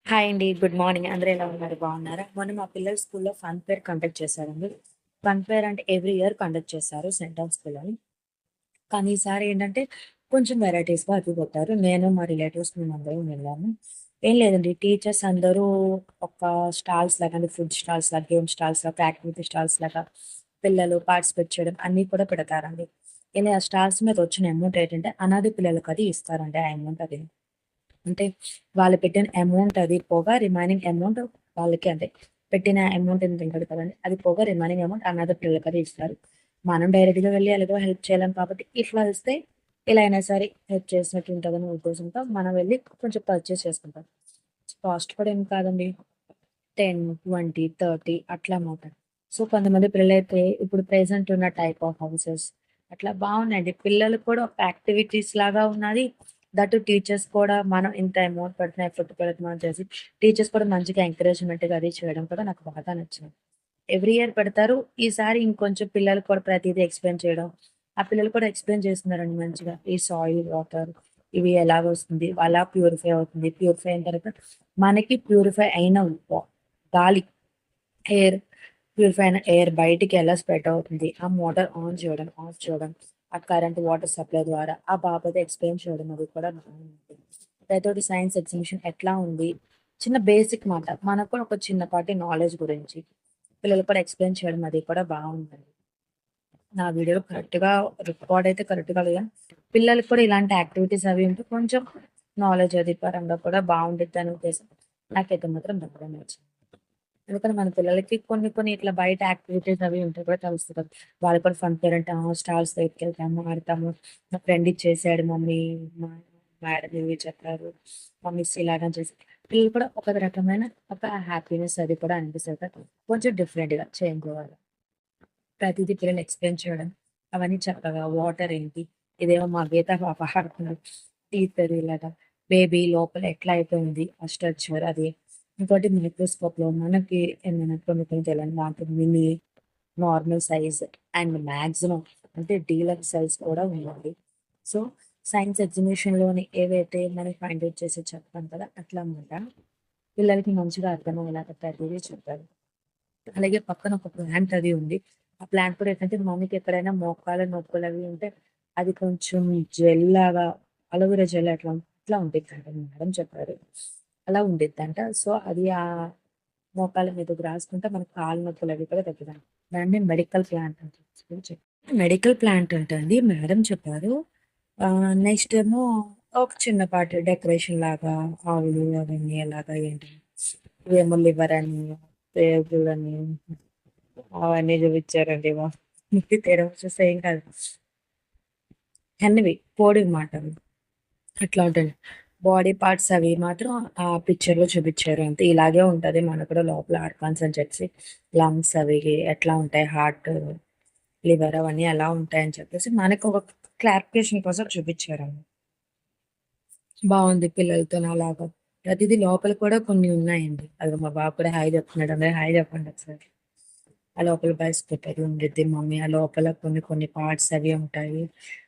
Hi అండి. Good morning. అందరూ ఎలా ఉన్నారు? బాగున్నారా? మొన్న మా పిల్లలు స్కూల్‌లో ఫన్ ఫేర్ కండక్ట్ చేశారండి. ఫన్ ఫేర్ అంటే ఎవ్రీ ఇయర్ కండక్ట్ చేస్తారు సెయింట్ థామస్ స్కూల్‌లోని. కానీ ఈసారి ఏంటంటే కొంచెం వెరైటీస్‌గా అది పెట్టారు. నేను మా రిలేటివ్స్ మేమందరం వెళ్ళాము. ఏం లేదండి, టీచర్స్ అందరూ ఒక స్టాల్స్ లాగా అంటే ఫుడ్ స్టాల్స్ లాగా, గేమ్ స్టాల్స్ లాగా, యాక్టివిటీ స్టాల్స్ లాగా పిల్లలు పార్టిసిపేట్ చేయడం అన్నీ కూడా పెడతారండి. ఇలా ఆ స్టాల్స్ మీద వచ్చిన అమౌంట్ ఏంటంటే అనాథ పిల్లలకది ఇస్తారండి ఆ అమౌంట్ అది. అంటే వాళ్ళు పెట్టిన అమౌంట్ అది పోగా రిమైనింగ్ అమౌంట్ వాళ్ళకి అంటే పెట్టిన అమౌంట్ ఎంత ఉంటది కదండీ! అది పోగా రిమైనింగ్ అమౌంట్ అనాథ పిల్లలకది ఇస్తారు. మనం డైరెక్ట్‌గా వెళ్లి ఎలాగో హెల్ప్ చేయలేం కాబట్టి ఇట్లా ఇస్తే ఇలా అయినా సరే హెల్ప్ చేసినట్టు ఉంటదనే ఉద్దేశంతో మనం వెళ్లి కొంచెం పర్చేస్ చేసుకుంటాం. కాస్ట్ కూడా ఏం కాదండి. 10, 20, 30 అట్లా అన్నమాట. సో, కొంతమంది పిల్లలైతే ఇప్పుడు ప్రెజెంట్ ఉన్న టైప్ ఆఫ్ హౌసెస్ అట్లా బావున్నాయండి. పిల్లలు కూడా ఒక యాక్టివిటీస్ లాగా ఉన్నది. దట్ టీచర్స్ కూడా మనం ఇంత అమౌంట్ పెడుతున్నాం, ఎఫర్ట్ పెడుతున్నాం చేసి టీచర్స్ కూడా మంచిగా ఎంకరేజ్‌మెంట్‌గా అది చేయడం కూడా నాకు బాగా నచ్చింది. ఎవ్రీ ఇయర్ పెడతారు. ఈసారి ఇంకొంచెం పిల్లలకి కూడా ప్రతీదీ ఎక్స్‌ప్లెయిన్ చేయడం. ఆ పిల్లలు కూడా ఎక్స్‌ప్లెయిన్ చేస్తున్నారండి మంచిగా. ఈ సాయిల్ వాటర్ ఇవి ఎలాగొస్తుంది, ఎలా ప్యూరిఫై అవుతుంది. ప్యూరిఫై అయిన తర్వాత మనకి ప్యూరిఫై అయిన గాలి, ఎయిర్ ప్యూరిఫై అయిన ఎయిర్ బయటికి ఎలా స్ప్రెడ్ అవుతుంది. ఆ మోటార్ ఆన్ చేయడం, ఆఫ్ చేయడం, ఆ కరెంట్ వాటర్ సప్లై ద్వారా ఆ బాబుది ఎక్స్‌ప్లెయిన్ చేయడం అది కూడా బాగుంది. దయతోటి సైన్స్ ఎగ్జిబిషన్ ఎట్లా ఉంది. చిన్న బేసిక్ మాట. మనకు కూడా ఒక చిన్నపాటి నాలెడ్జ్ గురించి పిల్లలకు కూడా ఎక్స్‌ప్లెయిన్ చేయడం అది కూడా బావుందండి. నా వీడియోలో కరెక్ట్‌గా రికార్డ్ అయితే కరెక్ట్‌గా లేదు గానీ, పిల్లలకి కూడా ఇలాంటి యాక్టివిటీస్ అవి ఉంటే కొంచెం నాలెడ్జ్ అది పరంగా కూడా బావుండిద్దనే ఉద్దేశం. నాకైతే మాత్రం బాగా నచ్చింది. ఎందుకంటే మన పిల్లలకి కొన్ని కొన్ని ఇట్లా బయట యాక్టివిటీస్ అవి ఉంటే కూడా తెలుస్తది కదా! వాళ్ళు కూడా ఫన్ పేరెంట్ స్టాల్స్ దగ్గరికెళ్తాము, ఆడతాము. నా ఫ్రెండ్ ఇది చేసాడు మమ్మీ, మా మేడం ఇవి చెప్పారు. మా మిస్ ఇలాగని చేసి పిల్లలు కూడా ఒక రకమైన ఒక హ్యాపీనెస్ అది కూడా అనిపిస్తది కదా! కొంచెం డిఫరెంట్‌గా చేంజ్ అవ్వాలి. ప్రతీదీ పిల్లలు ఎక్స్‌ప్లెయిన్ చేయడం, అవన్నీ చక్కగా వాటర్ ఏంటి, ఇదేమో మా గీత పాప ఆడుతుంది. టీతది ఇలాగా బేబీ లోపల ఎట్లా అయిపోయింది ఆ స్ట్రక్చర్ అది. ఇంకోటి మైక్రోస్కోప్‌లో మనకి ఏమైనా కొన్ని కొన్ని తెలియని దాంట్లో mini, normal size and maximum అంటే డీలక్స్ సైజ్ కూడా ఉందండి. సో, సైన్స్ ఎగ్జిబిషన్‌లోని ఏవైతే మనం ఫైండ్ ఔట్ చేసి చెప్తాం కదా! అట్లా అన్నమాట. పిల్లలకి మంచిగా అర్థమయ్యేలాగా ప్రతీదీ చెప్పారు. అలాగే పక్కన ఒక ప్లాంట్ అది ఉంది. ఆ ప్లాంట్ కూడా ఏంటంటే మమ్మీకి ఎక్కడైనా మోకాళ్ళ నొప్పులవి ఉంటే అది కొంచెం జెల్ లాగా అలోవెరా జెల్ అట్లా ఉండిద్దంట మేడం చెప్పారు. అలా ఉండిద్దంట. సో, అది మోకాళ్ళ మీదకి రాసుకుంటే మనకు కాళ్ళ నొప్పులవి కూడా తగ్గుతాయి. దాన్ని మెడికల్ ప్లాంట్ అని మెడికల్ ప్లాంట్ అంటండి మేడం చెప్పారు. నెక్స్ట్ ఏమో ఒక చిన్నపాటి డెకరేషన్ లాగా ఆవులు అవన్నీ ఎలాగా ఏంటి ఇవేమో లివర్ అని, పేగులని అవన్నీ చూపిచ్చారండి. తెరం చూస్తే ఏం కాదు. చిన్నవి పోడివి మాట అవి. అట్లా ఉంటది. బాడీ పార్ట్స్ అవి మాత్రం ఆ పిక్చర్‌లో చూపిచ్చారు అంతే. ఇలాగే ఉంటది. మనకు కూడా లోపల ఆర్గాన్స్ అని చెప్పేసి లంగ్స్ అవి ఎట్లా ఉంటాయి, హార్ట్, లివర్ అవన్నీ ఎలా ఉంటాయని చెప్పేసి మనకొక క్లారిఫికేషన్ కోసం చూపిచ్చారండి. బావుంది పిల్లలతోని అలాగా. ప్రతిదీ లోపల కూడా కొన్ని ఉన్నాయండి. అదిగో మా బాబు కూడా హాయ్ చెప్తున్నాడు. అందరూ హాయ్ చెప్పండి ఒకసారి. ఆ లోపల బైస్కెట్ అది ఉండిద్ది మమ్మీ. ఆ లోపల కొన్ని కొన్ని పార్ట్స్ అవి ఉంటాయి.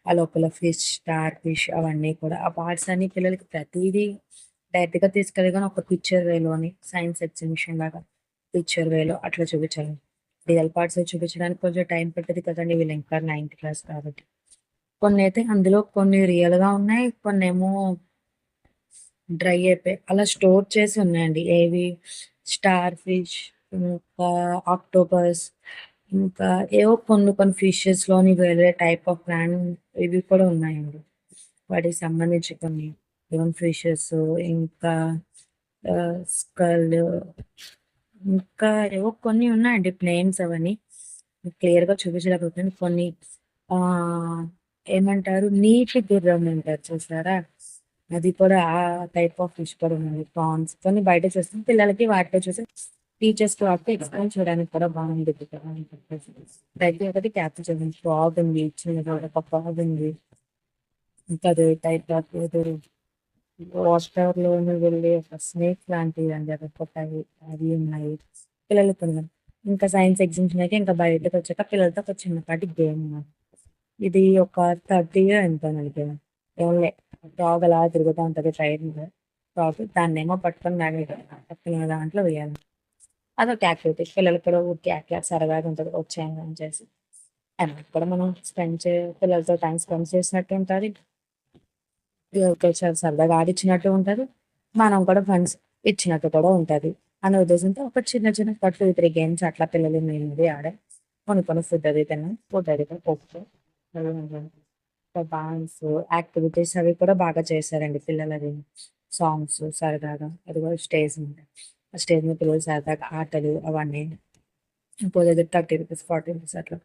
ఆ లోపల ఫిష్, స్టార్ ఫిష్ అవన్నీ కూడా. ఆ పార్ట్స్ అన్ని పిల్లలకి ప్రతీదీ డైరెక్ట్‌గా తీసుకెళ్ళి గాని ఒక పిక్చర్ వేలోని సైన్స్ ఎగ్జిబిషన్ లాగా పిక్చర్ వేలో అట్లా చూపించాలి. రియల్ పార్ట్స్ చూపించడానికి కొంచెం టైం పట్టది కదండీ! వీళ్ళు ఇంకా నైన్త్ క్లాస్ కాబట్టి. కొన్నైతే అందులో కొన్ని రియల్‌గా ఉన్నాయి. కొన్నేమో డ్రై అయిపోయి అలా స్టోర్ చేసి ఉన్నాయండి. ఏవి స్టార్ ఫిష్, ఇంకా ఆక్టోపస్, ఇంకా ఏవో కొన్ని కొన్ని ఫిషెస్‌లోని వేరే టైప్ ఆఫ్ ఇవి కూడా ఉన్నాయండి. వాటికి సంబంధించి కొన్ని ఈవెన్ ఫిషెస్ ఇంకా స్కల్ ఇంకా ఏవో కొన్ని ఉన్నాయండి నేమ్స్ అవన్నీ. క్లియర్‌గా చూపించలేకపోతున్నాను. కొన్ని ఆహ్, ఏమంటారు నీటి గుర్రం అంటారు చూసారా? అది కూడా ఆ టైప్ ఆఫ్ ఫిష్ కూడా ఉంది. ప్రాన్స్ కొన్ని బయట చూస్తాం. పిల్లలకి వాటిలో చూసి టీచర్స్‌కి వాటికి ఎక్స్‌ప్లెయిన్ చేయడానికి కూడా బాగుండిద్ది కదా! అని చెప్పేసి. అయితే ఒకటి క్యాప్చర్ చేసాను. ఫ్రాగ్ ఉంది. చిన్నది ఒక ఫ్రాగ్ ఉంది. ఇంకా అది టైప్ ఆఫ్ ఏదో వాటర్‌లోని వెళ్ళే ఒక స్నేక్ లాంటిదండి. అదొకటవి అవి ఉన్నాయి. పిల్లలకి ఉన్నాయి. ఇంకా సైన్స్ ఎగ్జిబిషన్ అయితే ఇంకా బయటకొచ్చాక పిల్లలతో ఒక చిన్నపాటి గేమ్. ఇది ఒక 30 ఎంతోనండి. ఓన్లీ డాగ్ అలా తిరుగుతా ఉంటది ట్రైన్ మీద. టాపిక్ దాన్నేమో పట్టుకొని పక్కన దాంట్లో వేయాలి. అదొక యాక్టివిటీ. పిల్లలకి కూడా ఊరికే సరదాగా ఉంటది. వచ్చాము అని చేసి. అమౌంట్ కూడా మనం పిల్లలతో టైమ్ స్పెండ్ చేసినట్టు ఉంటది. ఊరికే సరదాగా ఆడిచ్చినట్టు ఉంటది. మనం కూడా ఫండ్స్ ఇచ్చినట్టు కూడా ఉంటది. అనే ఉద్దేశంతో ఒక చిన్న చిన్న 2, 3 గేమ్స్ అట్లా పిల్లలు మేమది ఆడాం. కొన్ని ఫుడ్ అది తిన్నాం. ఫుడ్ అది ఖోఖో, డాన్స్, యాక్టివిటీస్ అవి కూడా బాగా చేశారండి పిల్లలది. సాంగ్స్ సరదాగా అది కూడా స్టేజ్ మీద. ఆ స్టేజ్ మీద పిల్లలు సరదాగా ఆటలు అవన్నీ. ఒక్కో దగ్గర రూ. 30, రూ. 40 అట్లా.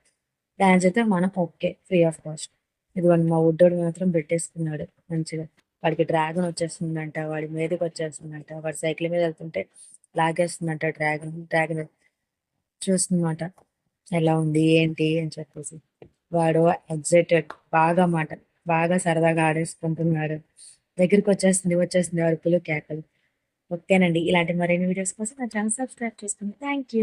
డాన్స్ అయితే మనం ఓకే. Free of cost. ఇదిగోండి మా బుడ్డోడు మాత్రం పెట్టేసుకున్నాడు మంచిగా. వాడికి డ్రాగన్ వచ్చేస్తుందంట. వాడి మీదకొచ్చేస్తుందంట. వాడు సైకిల్ మీద వెళ్తుంటే లాగేస్తుందంట డ్రాగన్. డ్రాగన్ చూస్తుందన్నమాట. ఎలా ఉంది? ఏంటి? అని చెప్పేసి. వాడు ఎక్సైటెడ్ బాగా మాట. బాగా సరదాగా ఆడేసుకుంటున్నాడు. వచ్చేస్తుంది అరుపులు, కేకలు. ఓకేనండి. ఇలాంటి మరిన్ని వీడియోస్ కోసం నా ఛానెల్ సబ్స్క్రైబ్ చేసుకోండి. Thank you.